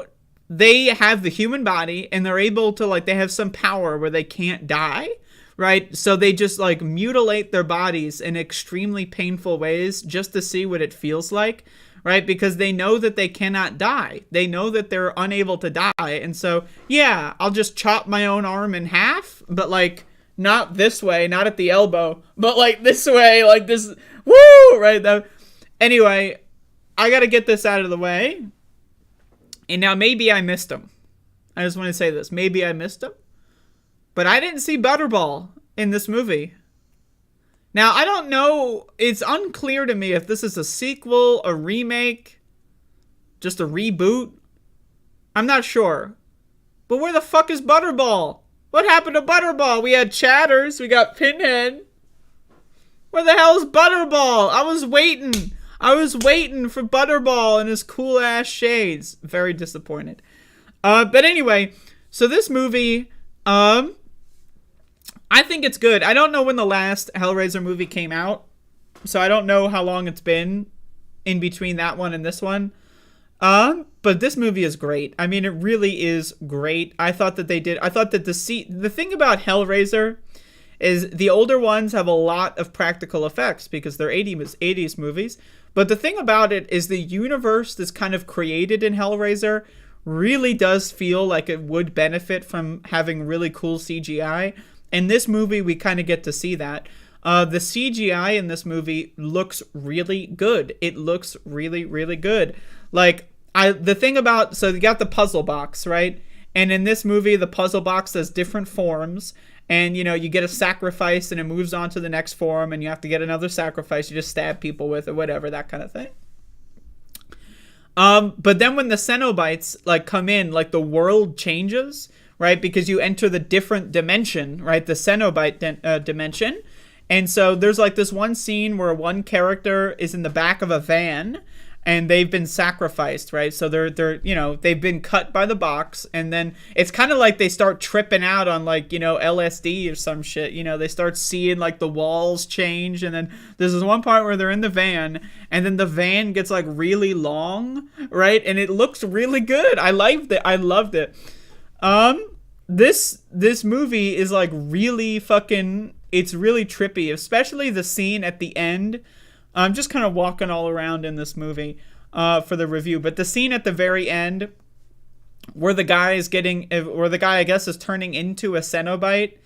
they have the human body and they're able to, like, they have some power where they can't die, right? So they just, like, mutilate their bodies in extremely painful ways just to see what it feels like, right? Because they know that they cannot die. They know that they're unable to die. And so, yeah, I'll just chop my own arm in half, but, like, not this way, not at the elbow, but, like, this way, like this, woo, right? Anyway, I gotta get this out of the way. And now maybe I missed him. I just want to say this. Maybe I missed him. But I didn't see Butterball in this movie. Now, I don't know. It's unclear to me if this is a sequel, a remake, just a reboot. I'm not sure. But where the fuck is Butterball? What happened to Butterball? We had Chatters. We got Pinhead. Where the hell is Butterball? I was waiting for Butterball and his cool ass shades. Very disappointed. But anyway, so this movie, I think it's good. I don't know when the last Hellraiser movie came out, so I don't know how long it's been in between that one and this one. But this movie is great. I mean, it really is great. I thought that the thing about Hellraiser is the older ones have a lot of practical effects because they're 80s movies. But the thing about it is the universe that's kind of created in Hellraiser really does feel like it would benefit from having really cool CGI. In this movie, we kind of get to see that. The CGI in this movie looks really good. It looks really, really good. Like, the thing about, so you got the puzzle box, right? And in this movie, the puzzle box has different forms. And, you know, you get a sacrifice and it moves on to the next form and you have to get another sacrifice. You just stab people with it, whatever, that kind of thing. But then when the Cenobites, like, come in, like, the world changes, right? Because you enter the different dimension, right? The Cenobite dimension. And so there's, like, this one scene where one character is in the back of a van and they've been sacrificed, right? So they're you know, they've been cut by the box, and then it's kind of like they start tripping out on, like, you know, LSD or some shit. You know, they start seeing, like, the walls change, and then there's this one part where they're in the van, and then the van gets, like, really long, right? And it looks really good. I loved it. This movie is, like, really fucking, it's really trippy, especially the scene at the end. I'm just kind of walking all around in this movie for the review. But the scene at the very end where the guy, I guess, is turning into a Cenobite.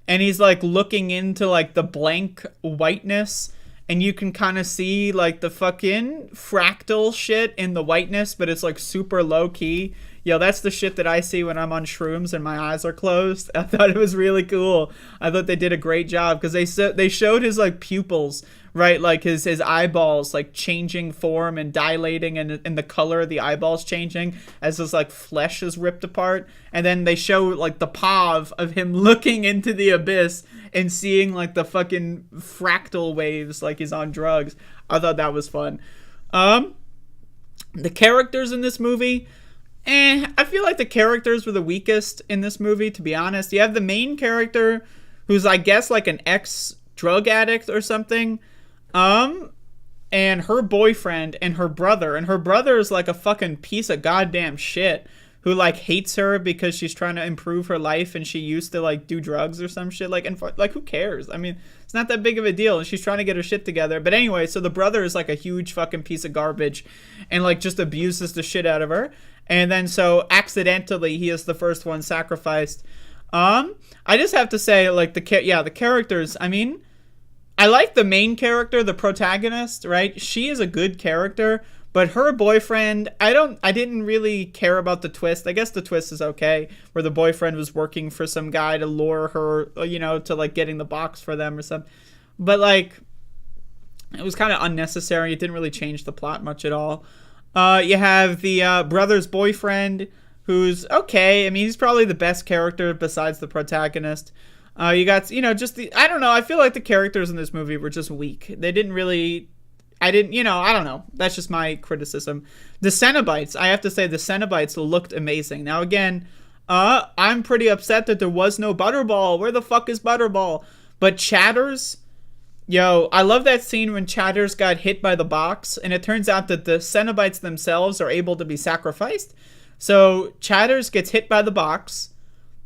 And he's, like, looking into, like, the blank whiteness. And you can kind of see, like, the fucking fractal shit in the whiteness. But it's, like, super low key. Yo, that's the shit that I see when I'm on shrooms and my eyes are closed. I thought it was really cool. I thought they did a great job because they showed his, like, pupils, right? Like his eyeballs like changing form and dilating, and the color of the eyeballs changing as his like flesh is ripped apart. And then they show like the POV of him looking into the abyss and seeing like the fucking fractal waves like he's on drugs. I thought that was fun. The characters in this movie, I feel like the characters were the weakest in this movie, to be honest. You have the main character who's, I guess, like an ex-drug addict or something. And her boyfriend and her brother. And her brother is like a fucking piece of goddamn shit who, like, hates her because she's trying to improve her life and she used to, like, do drugs or some shit. Like, who cares? I mean, it's not that big of a deal. And she's trying to get her shit together. But anyway, so the brother is, like, a huge fucking piece of garbage and, like, just abuses the shit out of her. And then so accidentally he is the first one sacrificed. I just have to say, like, the characters, I mean, I like the main character, the protagonist, right? She is a good character, but her boyfriend, I didn't really care about the twist. I guess the twist is okay, where the boyfriend was working for some guy to lure her, you know, to, like, getting the box for them or something. But, like, it was kind of unnecessary. It didn't really change the plot much at all. You have the brother's boyfriend, who's okay. I mean, he's probably the best character besides the protagonist. You got, you know, just I don't know. I feel like the characters in this movie were just weak. They didn't really, I don't know. That's just my criticism. The Cenobites, I have to say, the Cenobites looked amazing. Now, again, I'm pretty upset that there was no Butterball. Where the fuck is Butterball? But Chatters, yo, I love that scene when Chatters got hit by the box, and it turns out that the Cenobites themselves are able to be sacrificed. So Chatters gets hit by the box,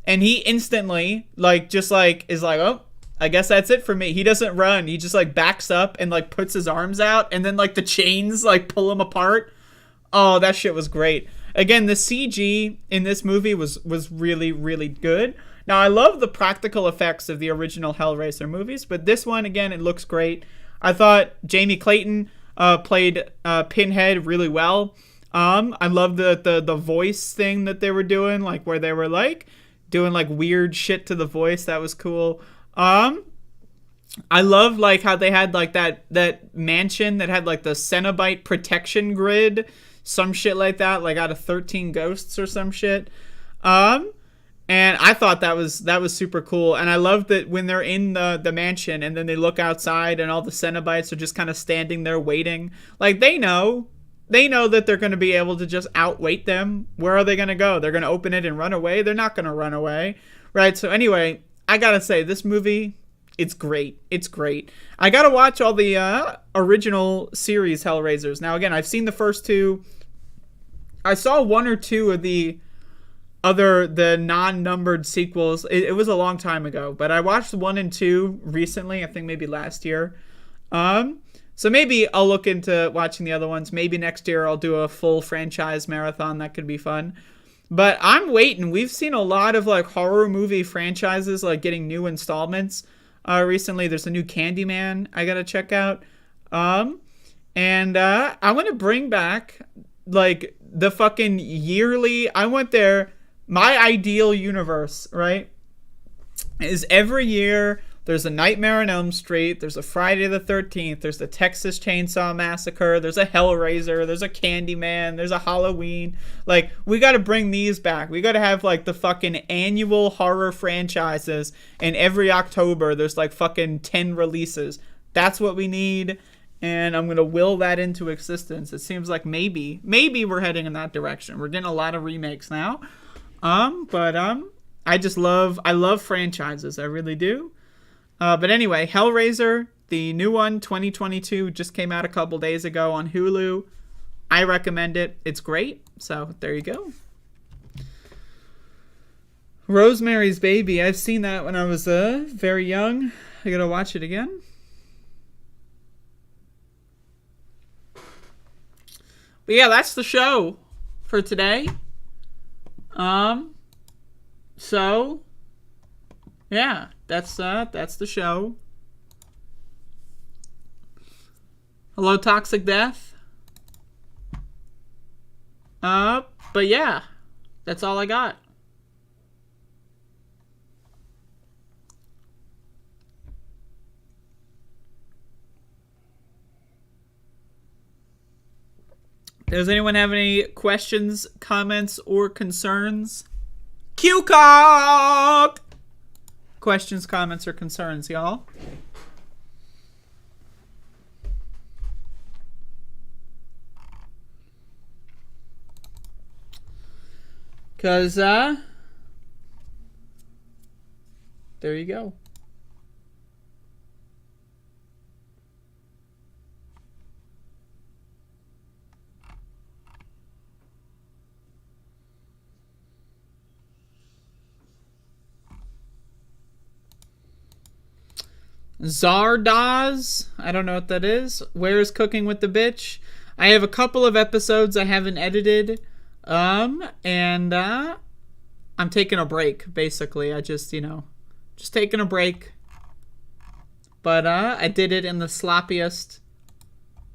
and he instantly, like, just, like, is like, oh, I guess that's it for me. He doesn't run. He just, like, backs up and, like, puts his arms out, and then, like, the chains, like, pull him apart. Oh, that shit was great. Again, the CG in this movie was really, really good. Now, I love the practical effects of the original Hellraiser movies, but this one, again, it looks great. I thought Jamie Clayton played Pinhead really well. I love the voice thing that they were doing, like, where they were, like, doing, like, weird shit to the voice. That was cool. I love, like, how they had, like, that mansion that had, like, the Cenobite protection grid, some shit like that, like, out of 13 Ghosts or some shit. And I thought that was super cool. And I love that when they're in the mansion and then they look outside and all the Cenobites are just kind of standing there waiting. Like, they know that they're going to be able to just outweight them. Where are they going to go? They're going to open it and run away? They're not going to run away. Right? So anyway, I got to say, this movie, it's great. It's great. I got to watch all the original series Hellraisers. Now, again, I've seen the first two. I saw one or two of the non-numbered sequels. It was a long time ago, but I watched 1 and 2 recently. I think maybe last year. So maybe I'll look into watching the other ones. Maybe next year I'll do a full franchise marathon. That could be fun. But I'm waiting. We've seen a lot of, like, horror movie franchises, like, getting new installments. Recently, there's a new Candyman I gotta check out. And I want to bring back, like, the fucking yearly. I went there. My ideal universe, right, is every year there's a Nightmare on Elm Street, there's a Friday the 13th, there's the Texas Chainsaw Massacre, there's a Hellraiser, there's a Candyman, there's a Halloween. Like, we got to bring these back. We got to have, like, the fucking annual horror franchises, and every October there's, like, fucking 10 releases. That's what we need, and I'm going to will that into existence. It seems like maybe we're heading in that direction. We're getting a lot of remakes now. But I love franchises. I really do. But anyway, Hellraiser, the new one, 2022, just came out a couple days ago on Hulu. I recommend it. It's great. So there you go. Rosemary's Baby. I've seen that when I was very young. I gotta watch it again. But yeah, that's the show for today. So yeah, that's the show. Hello, Toxic Death. But yeah, that's all I got. Does anyone have any questions, comments, or concerns? Couchdog! Questions, comments, or concerns, y'all? Because, there you go. Zardoz, I don't know what that is. Where is Cooking with the Bitch? I have a couple of episodes I haven't edited. And I'm taking a break, basically. I just, just taking a break. But I did it in the sloppiest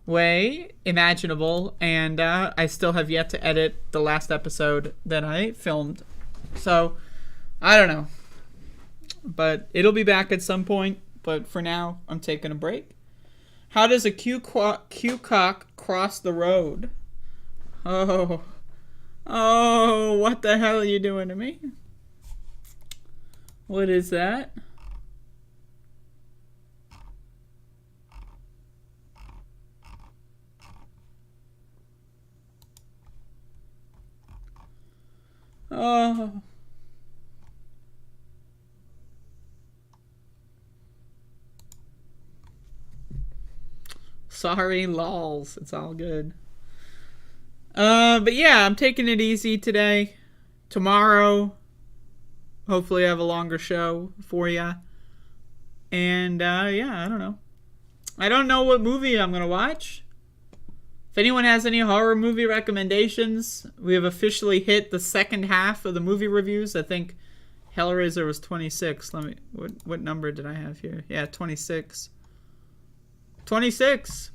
way imaginable, and I still have yet to edit the last episode that I filmed. So, I don't know. But it'll be back at some point. But for now, I'm taking a break. How does a cock cross the road? Oh, what the hell are you doing to me? What is that? Oh. Sorry, lols. It's all good. But yeah, I'm taking it easy today. Tomorrow, hopefully I have a longer show for ya. And, yeah, I don't know. I don't know what movie I'm gonna watch. If anyone has any horror movie recommendations, we have officially hit the second half of the movie reviews. I think Hellraiser was 26. What number did I have here? Yeah, 26. 26.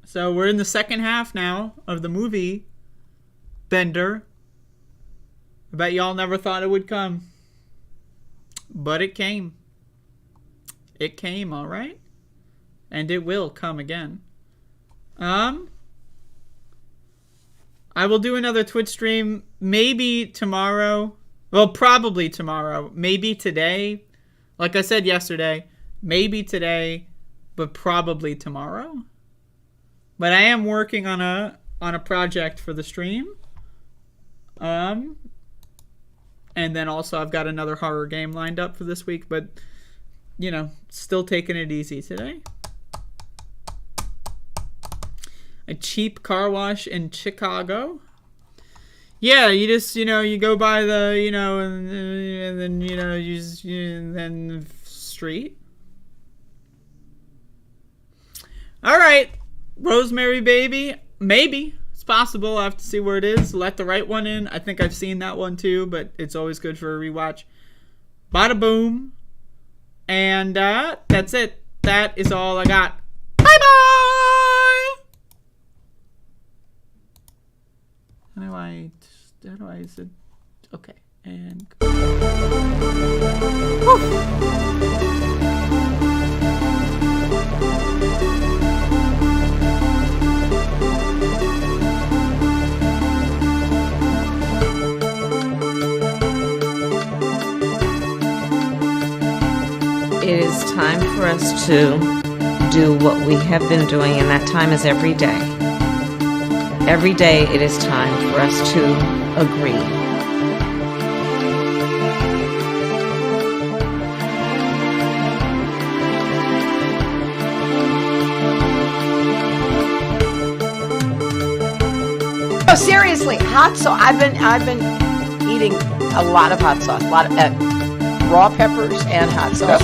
So we're in the second half now of the movie bender. I bet y'all never thought it would come. But it came. It came, alright? And it will come again. I will do another Twitch stream maybe tomorrow. Well, probably tomorrow. Maybe today. Like I said yesterday, maybe today. But probably tomorrow. But I am working on a project for the stream. And then also I've got another horror game lined up for this week, but still taking it easy today. A cheap car wash in Chicago. Yeah, you just you go by the and then and then street. All right, Rosemary Baby. Maybe. It's possible. I have to see where it is. Let the Right One In. I think I've seen that one too, but it's always good for a rewatch. Bada boom. And that's it. That is all I got. Bye-bye! How do I use it? Okay. And...
It is time for us to do what we have been doing, and that time is every day. Every day it is time for us to agree.
Oh, seriously, hot sauce. I've been eating a lot of hot sauce, a lot of raw peppers and hot sauce.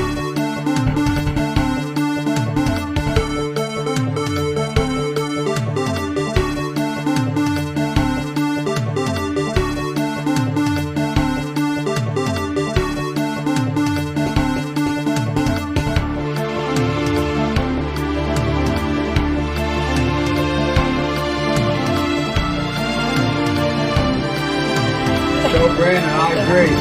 So, Brandon, I agree.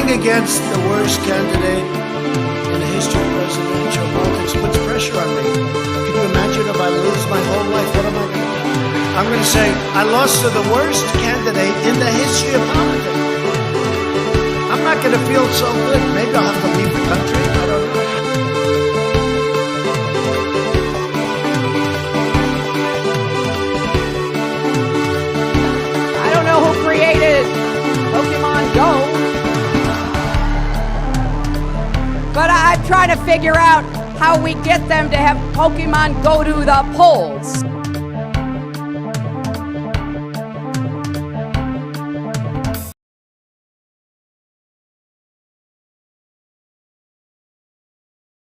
running against the worst candidate in the history of presidential politics puts pressure on me. Can you imagine if I lose my whole life? What am I going to do? I'm going to say, I lost to the worst candidate in the history of politics. I'm not going to feel so good. Maybe I'll have to leave the country. I don't know.
I don't know who created Pokemon Go, but I'm trying to figure out how we get them to have Pokemon go to the polls.